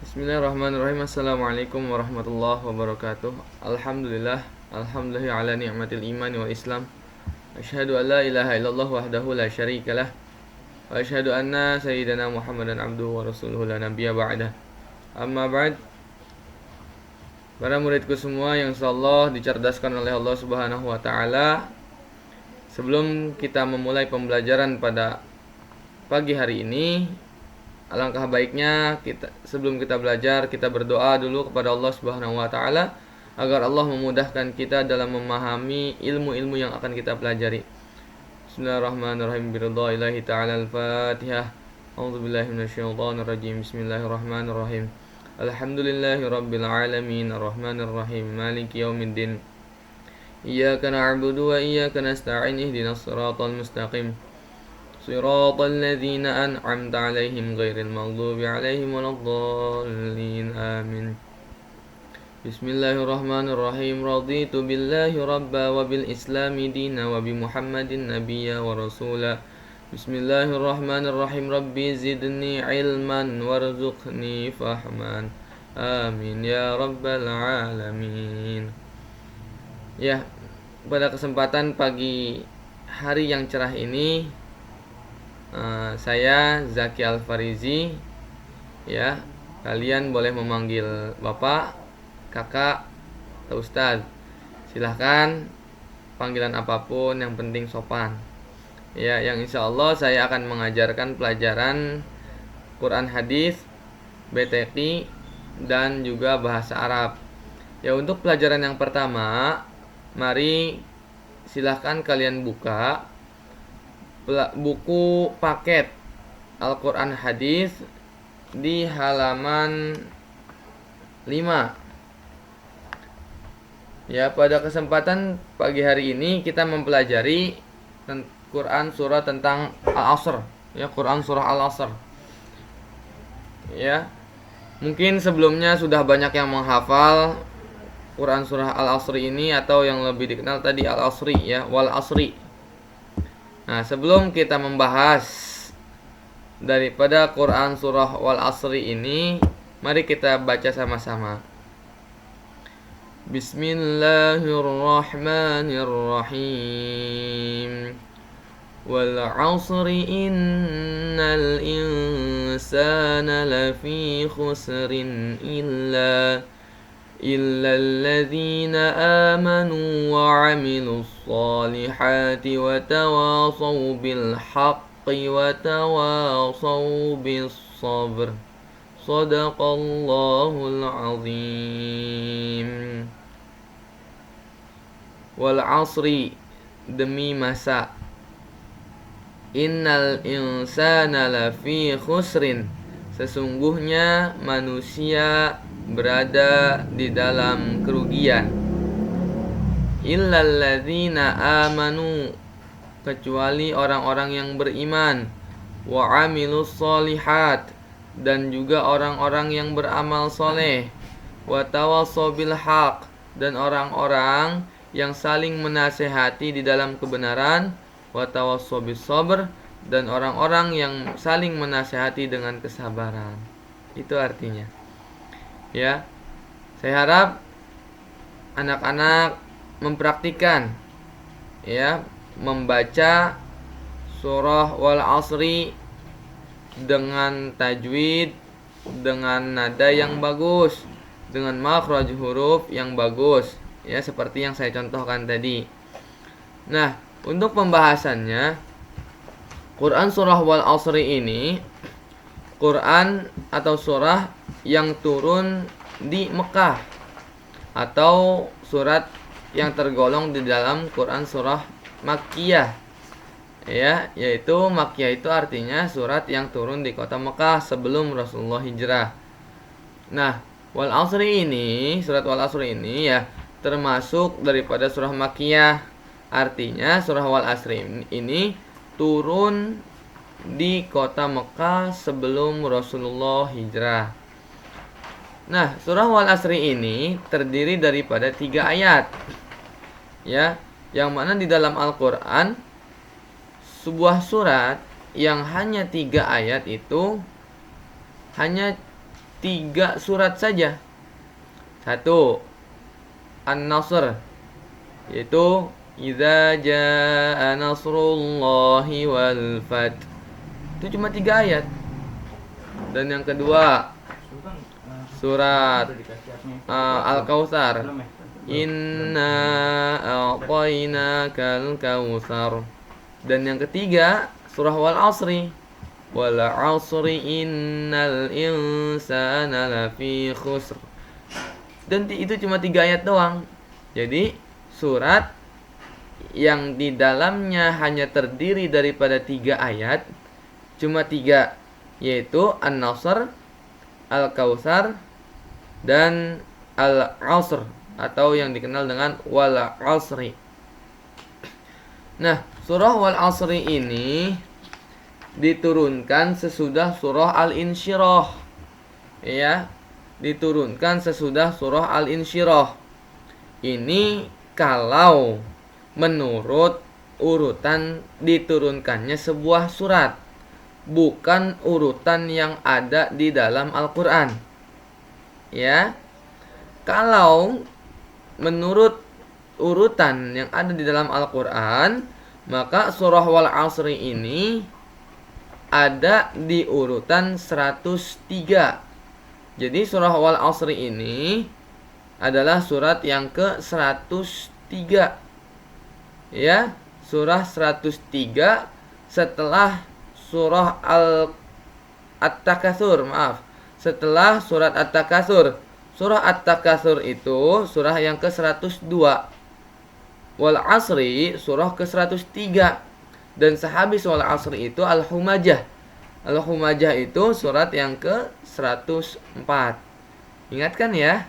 Bismillahirrahmanirrahim. Assalamualaikum warahmatullahi wabarakatuh. Alhamdulillah. Alhamdulillah ala ni'matil iman wal islam. Asyhadu an la ilaha illallah wahdahu la syarikalah. Wa asyhadu anna sayyidana Muhammadan abduhu wa rasuluhu la nabiyya ba'dah. Amma ba'd. Para muridku semua yang insyaallah dicerdaskan oleh Allah Subhanahu wa taala. Sebelum kita memulai pembelajaran pada pagi hari ini, alangkah baiknya sebelum kita belajar kita berdoa dulu kepada Allah Subhanahu wa taala agar Allah memudahkan kita dalam memahami ilmu-ilmu yang akan kita pelajari. Bismillahirrahmanirrahim. Biridha'illahi ta'ala al-Fatihah. A'udzubillahi minasyaitonir rajim. Bismillahirrahmanirrahim. Alhamdulillahirabbil alamin arrahmanirrahim maliki yaumiddin. Iyyaka na'budu wa iyyaka nasta'in ihdinas siratal mustaqim. صراط الذين أنعمت عليهم غير المغضوب عليهم ولا الضالين آمين بسم الله الرحمن الرحيم رضيت بالله ربا وبالإسلام دينا وبمحمد نبيا ورسولا بسم الله الرحمن الرحيم ربي زدني علما وارزقني فهما آمين يا رب العالمين. Ya, pada kesempatan pagi hari yang cerah ini saya Zaki Al-Farizi, ya, kalian boleh memanggil bapak, kakak, atau ustadz. Silahkan panggilan apapun, yang penting sopan. Ya, yang insya Allah saya akan mengajarkan pelajaran Quran Hadis, BTQ, dan juga bahasa Arab. Ya, untuk pelajaran yang pertama, mari silahkan kalian buka buku paket Al-Quran Hadis di halaman 5. Ya, pada kesempatan pagi hari ini kita mempelajari Quran surah tentang Al-Asr, ya, Quran surah Al-Asr. Ya. Mungkin sebelumnya sudah banyak yang menghafal Quran surah Al-Asr ini, atau yang lebih dikenal tadi Al-Asri, ya, wal Asri. Nah, sebelum kita membahas daripada Quran surah Wal Asri ini, mari kita baca sama-sama. Bismillahirrahmanirrahim. Wal 'asri innal insana lafi khusrin illa الذين آمنوا وعملوا الصالحات وتواصوا بالحق وتواصوا بالصبر صدق الله العظيم. والعصر, demi masa. Innal insana lafi khusrin, sesungguhnya manusia berada di dalam kerugian. Illalladzina amanu, kecuali orang-orang yang beriman. Wa amilus solihat, dan juga orang-orang yang beramal soleh. Wa tawassaw bil haq, dan orang-orang yang saling menasehati di dalam kebenaran. Wa tawassaw bis sabr, dan orang-orang yang saling menasehati dengan kesabaran. Itu artinya. Ya, saya harap anak-anak mempraktikkan, ya, membaca surah Wal Asri dengan tajwid, dengan nada yang bagus, dengan makhraj huruf yang bagus, ya, seperti yang saya contohkan tadi. Nah, untuk pembahasannya, Quran surah Wal Asri ini Quran atau surah yang turun di Mekah, atau surat yang tergolong di dalam Quran surah Makkiyah, ya, yaitu Makkiyah itu artinya surat yang turun di kota Mekah sebelum Rasulullah hijrah. Nah, Wal Asri ini, surat Wal Asri ini, ya, termasuk daripada surah Makkiyah. Artinya surah Wal Asri ini turun di kota Mekah sebelum Rasulullah hijrah. Nah, surah Wal Asri ini terdiri daripada 3 ayat, ya, yang mana di dalam Al-Quran surat yang hanya 3 ayat itu hanya 3 surat saja. 1. An-Nasr, yaitu idza jaa nasrullahi wal fath. Itu cuma 3 ayat. Dan yang kedua surat Al-Kautsar, inna a'tainakal kautsar. Dan yang ketiga surah Wal Asri, wal asri innal insana lafi khusr. Dan itu cuma 3 ayat doang. Jadi surat yang di dalamnya hanya terdiri daripada 3 ayat, cuma 3, yaitu An-Nasr, Al-Kautsar, dan Al-Asr, atau yang dikenal dengan Wal Asri. Nah, surah Wal Asri ini diturunkan sesudah surah Al-Insyirah. Ya, diturunkan sesudah surah Al-Insyirah. Ini kalau menurut urutan diturunkannya sebuah surat, bukan urutan yang ada di dalam Al-Qur'an. Ya. Kalau menurut urutan yang ada di dalam Al-Qur'an, maka surah Wal Asri ini ada di urutan 103. Jadi surah Wal Asri ini adalah surat yang ke-103. Ya, surah 103 setelah surah At-Takatsur, setelah surat At-Takatsur. Surah At-Takatsur itu surah yang ke-102. Wal Asri surah ke-103. Dan sehabis Wal Asri itu Al-Humajah. Al-Humajah itu surat yang ke-104. Ingatkan ya.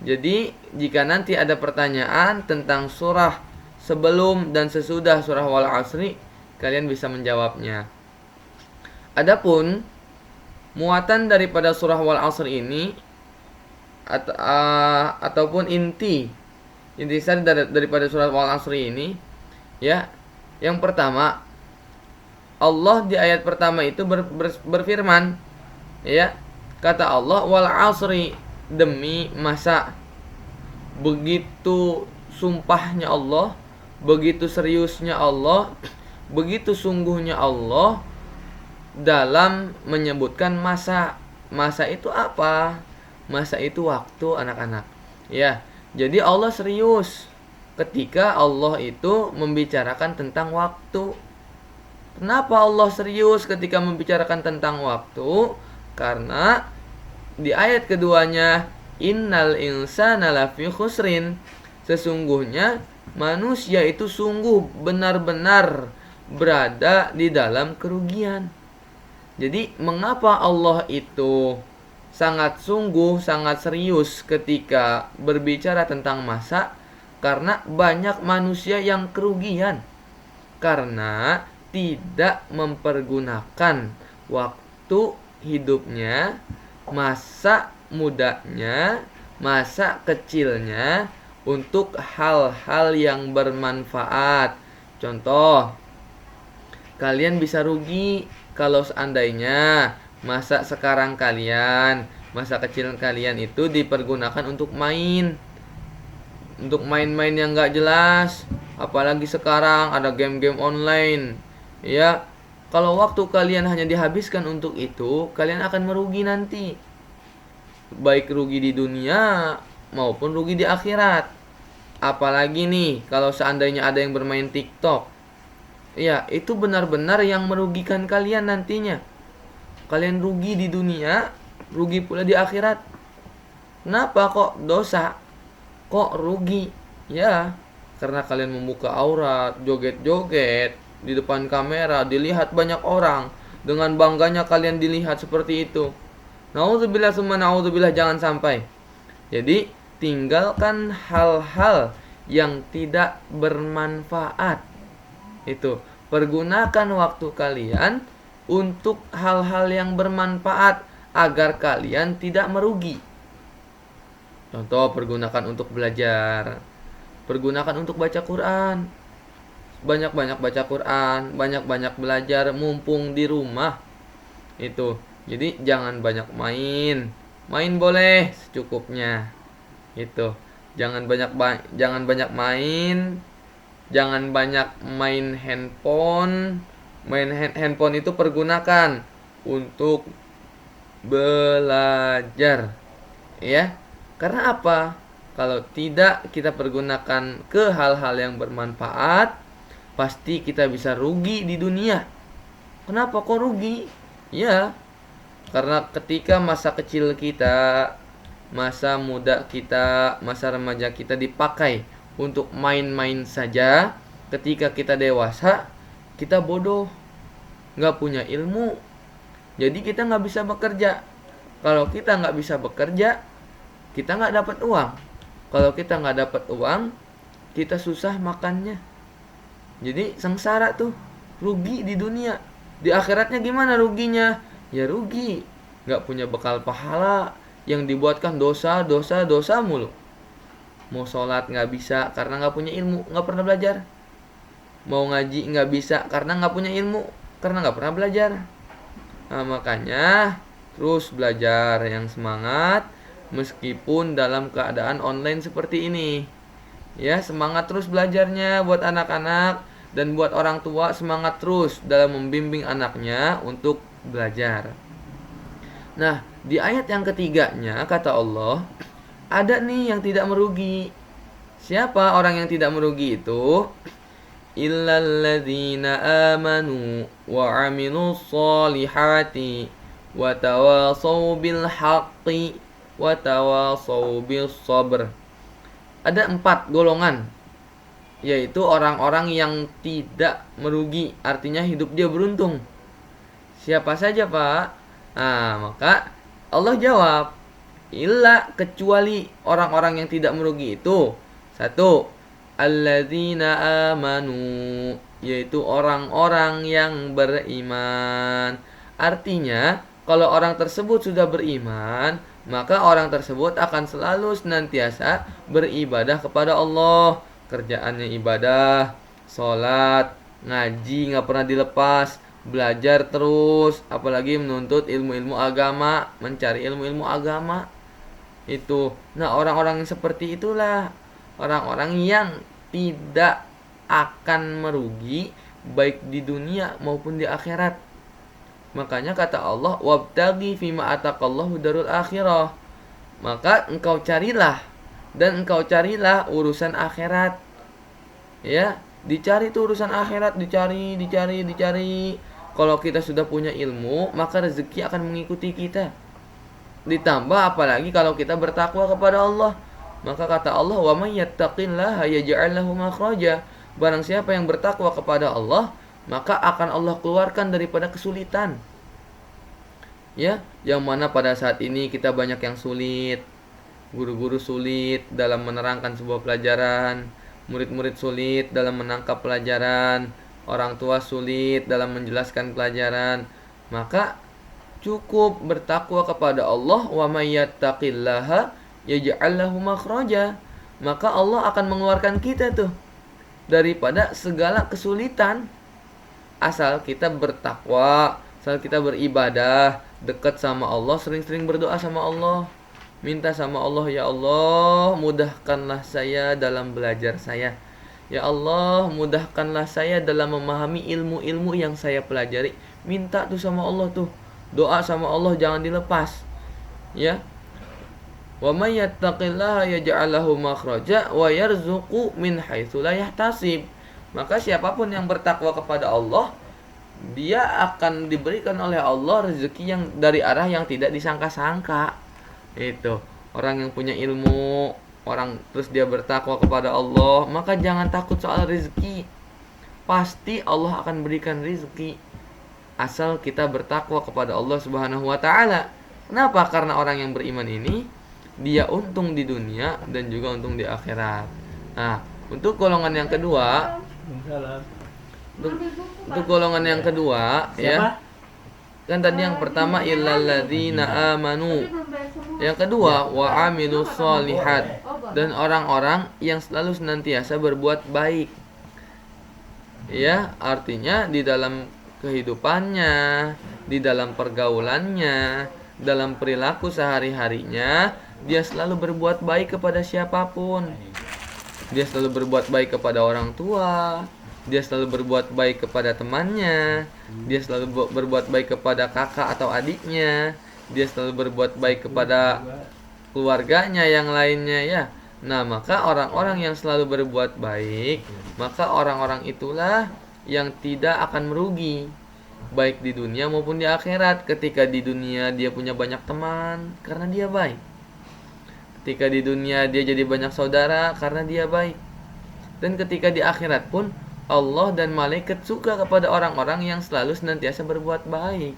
Jadi jika nanti ada pertanyaan tentang surah sebelum dan sesudah surah Wal Asri, kalian bisa menjawabnya. Adapun muatan daripada surah Wal Asri ini ataupun inti daripada surah Wal Asri ini, ya, yang pertama, Allah di ayat pertama itu berfirman, ya, kata Allah, wal asri, demi masa. Begitu sumpahnya Allah, begitu seriusnya Allah, begitu sungguhnya Allah dalam menyebutkan masa. Masa itu apa? Masa itu waktu, anak-anak. Ya, jadi Allah serius ketika Allah itu membicarakan tentang waktu. Kenapa Allah serius ketika membicarakan tentang waktu? Karena di ayat keduanya, innal insana lafi khusrin, sesungguhnya manusia itu sungguh benar-benar berada di dalam kerugian. Jadi mengapa Allah itu sangat sungguh, sangat serius ketika berbicara tentang masa? Karena banyak manusia yang kerugian karena tidak mempergunakan waktu hidupnya, masa mudanya, masa kecilnya untuk hal-hal yang bermanfaat. Contoh, kalian bisa rugi kalau seandainya masa sekarang kalian, masa kecil kalian itu dipergunakan untuk main, untuk main-main yang gak jelas. Apalagi sekarang ada game-game online. Ya, kalau waktu kalian hanya dihabiskan untuk itu, kalian akan merugi nanti. Baik rugi di dunia maupun rugi di akhirat. Apalagi nih kalau seandainya ada yang bermain TikTok. Ya, itu benar-benar yang merugikan kalian nantinya. Kalian rugi di dunia, rugi pula di akhirat. Kenapa kok dosa? Kok rugi? Ya, karena kalian membuka aurat, joget-joget di depan kamera, dilihat banyak orang. Dengan bangganya kalian dilihat seperti itu. Na'udzubillah summa na'udzubillah, jangan sampai. Jadi, tinggalkan hal-hal yang tidak bermanfaat. Itu, pergunakan waktu kalian untuk hal-hal yang bermanfaat agar kalian tidak merugi. Contoh, pergunakan untuk belajar, pergunakan untuk baca Quran. Banyak-banyak baca Quran, banyak-banyak belajar mumpung di rumah. Itu. Jadi jangan banyak main. Main boleh secukupnya. Itu. Jangan banyak main, jangan banyak main handphone. Handphone itu pergunakan untuk belajar. Ya. Karena apa? Kalau tidak kita pergunakan ke hal-hal yang bermanfaat, pasti kita bisa rugi di dunia. Kenapa kok rugi? Ya, karena ketika masa kecil kita, masa muda kita, masa remaja kita dipakai untuk main-main saja, ketika kita dewasa, kita bodoh, nggak punya ilmu, jadi kita nggak bisa bekerja. Kalau kita nggak bisa bekerja, kita nggak dapat uang. Kalau kita nggak dapat uang, kita susah makannya. Jadi sengsara tuh, rugi di dunia. Di akhiratnya gimana ruginya? Ya rugi, nggak punya bekal pahala, yang dibuatkan dosa, dosa, dosa mulu. Mau sholat nggak bisa karena nggak punya ilmu, nggak pernah belajar. Mau ngaji nggak bisa karena nggak punya ilmu, karena nggak pernah belajar. Nah, makanya terus belajar yang semangat, meskipun dalam keadaan online seperti ini. Ya, semangat terus belajarnya buat anak-anak, dan buat orang tua semangat terus dalam membimbing anaknya untuk belajar. Nah, di ayat yang ketiganya kata Allah, ada nih yang tidak merugi. Siapa orang yang tidak merugi itu? Illalladzina amanu wa amilus solihati wa tawasaw bil haqqi wa tawasaw bis sabr. Ada 4 golongan, yaitu orang-orang yang tidak merugi, artinya hidup dia beruntung. Siapa saja, Pak? Nah, maka Allah jawab, illa, kecuali orang-orang yang tidak merugi itu. 1, alladzina amanu, yaitu orang-orang yang beriman. Artinya, kalau orang tersebut sudah beriman, maka orang tersebut akan selalu senantiasa beribadah kepada Allah. Kerjaannya ibadah, sholat, ngaji nggak pernah dilepas, belajar terus, apalagi menuntut ilmu-ilmu agama, mencari ilmu-ilmu agama. Itu. Nah, orang-orang yang seperti itulah orang-orang yang tidak akan merugi baik di dunia maupun di akhirat. Makanya kata Allah, wabtaghi fima ataqallahu darul akhirah. Maka engkau carilah urusan akhirat. Ya, dicari tuh urusan akhirat, dicari. Kalau kita sudah punya ilmu, maka rezeki akan mengikuti kita. Ditambah apalagi kalau kita bertakwa kepada Allah. Maka kata Allah, wa may yattaqillaha yaj'al lahu makhraja. Barang siapa yang bertakwa kepada Allah, maka akan Allah keluarkan daripada kesulitan. Ya, yang mana pada saat ini kita banyak yang sulit. Guru-guru sulit dalam menerangkan sebuah pelajaran, murid-murid sulit dalam menangkap pelajaran, orang tua sulit dalam menjelaskan pelajaran. Maka cukup bertakwa kepada Allah, wa may yattaqillaha yaj'al lahu makhraja. Maka Allah akan mengeluarkan kita tuh daripada segala kesulitan. Asal kita bertakwa, asal kita beribadah, dekat sama Allah, sering-sering berdoa sama Allah. Minta sama Allah, ya Allah, mudahkanlah saya dalam belajar saya. Ya Allah, mudahkanlah saya dalam memahami ilmu-ilmu yang saya pelajari. Minta tuh sama Allah tuh. Doa sama Allah jangan dilepas. Ya. Wa may yattaqillaha yaj'al lahu makhraja wa yarzuqhu min haitsu la yahtasib. Maka siapapun yang bertakwa kepada Allah, dia akan diberikan oleh Allah rezeki yang dari arah yang tidak disangka-sangka. Itu, orang yang punya ilmu, orang terus dia bertakwa kepada Allah, maka jangan takut soal rezeki. Pasti Allah akan berikan rezeki asal kita bertakwa kepada Allah Subhanahu wa taala. Kenapa? Karena orang yang beriman ini dia untung di dunia dan juga untung di akhirat. Nah, untuk golongan yang kedua, untuk golongan yang kedua, ya. Kan tadi yang pertama illalladzina amanu. Yang kedua wa amilus solihat, dan orang-orang yang selalu senantiasa berbuat baik. Ya, artinya di dalam kehidupannya, di dalam pergaulannya, dalam perilaku sehari-harinya dia selalu berbuat baik kepada siapapun. Dia selalu berbuat baik kepada orang tua, dia selalu berbuat baik kepada temannya, dia selalu berbuat baik kepada kakak atau adiknya, dia selalu berbuat baik kepada keluarganya yang lainnya ya. Nah, maka orang-orang yang selalu berbuat baik, maka orang-orang itulah yang tidak akan merugi baik di dunia maupun di akhirat. Ketika di dunia dia punya banyak teman karena dia baik. Ketika di dunia dia jadi banyak saudara karena dia baik. Dan ketika di akhirat pun Allah dan malaikat suka kepada orang-orang yang selalu senantiasa berbuat baik.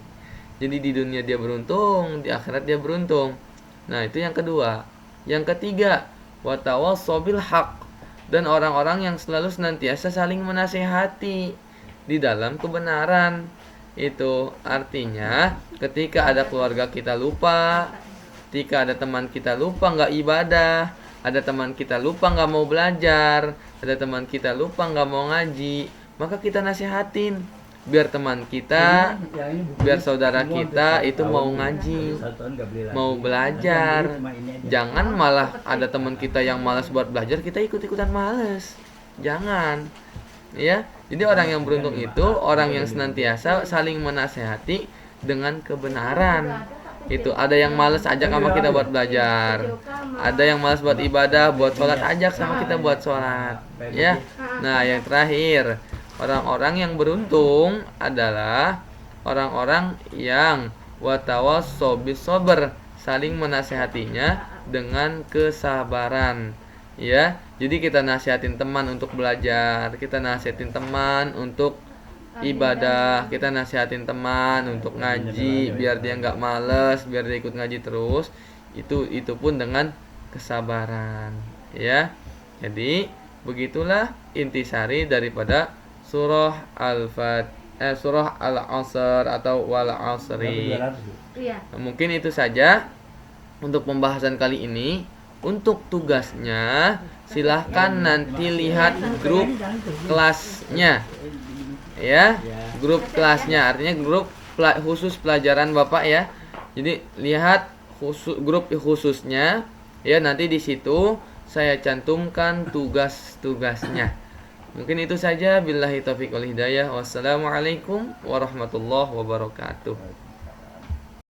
Jadi di dunia dia beruntung, di akhirat dia beruntung. Nah, itu yang kedua. Yang ketiga, watawassaw bil haq, dan orang-orang yang selalu senantiasa saling menasehati di dalam kebenaran. Itu artinya ketika ada keluarga kita lupa, ketika ada teman kita lupa nggak ibadah, ada teman kita lupa nggak mau belajar, ada teman kita lupa nggak mau ngaji, maka kita nasihatin biar teman kita, biar saudara kita itu mau ngaji, mau belajar. Jangan malah ada teman kita yang malas buat belajar, kita ikut-ikutan malas. Jangan. Ya. Jadi orang yang beruntung itu orang yang senantiasa saling menasehati dengan kebenaran. Itu ada yang malas ajak sama kita buat belajar, ada yang malas buat ibadah, buat sholat ajak sama kita buat sholat ya. Nah, yang terakhir, orang-orang yang beruntung adalah orang-orang yang watawassaw bis sabr, saling menasehatinya dengan kesabaran ya. Jadi kita nasihatin teman untuk belajar, kita nasihatin teman untuk ibadah, kita nasihatin teman untuk ngaji biar dia nggak males, biar dia ikut ngaji terus. Itu pun dengan kesabaran ya. Jadi begitulah intisari daripada surah surah Al-Asr atau Wal Asri. Mungkin itu saja untuk pembahasan kali ini. Untuk tugasnya silahkan nanti lihat grup kelasnya ya, grup kelasnya artinya grup khusus pelajaran Bapak ya. Jadi lihat grup khususnya ya, nanti di situ saya cantumkan tugas-tugasnya. Mungkin itu saja, billahi taufiq wal hidayah. Wassalamualaikum warahmatullahi wabarakatuh.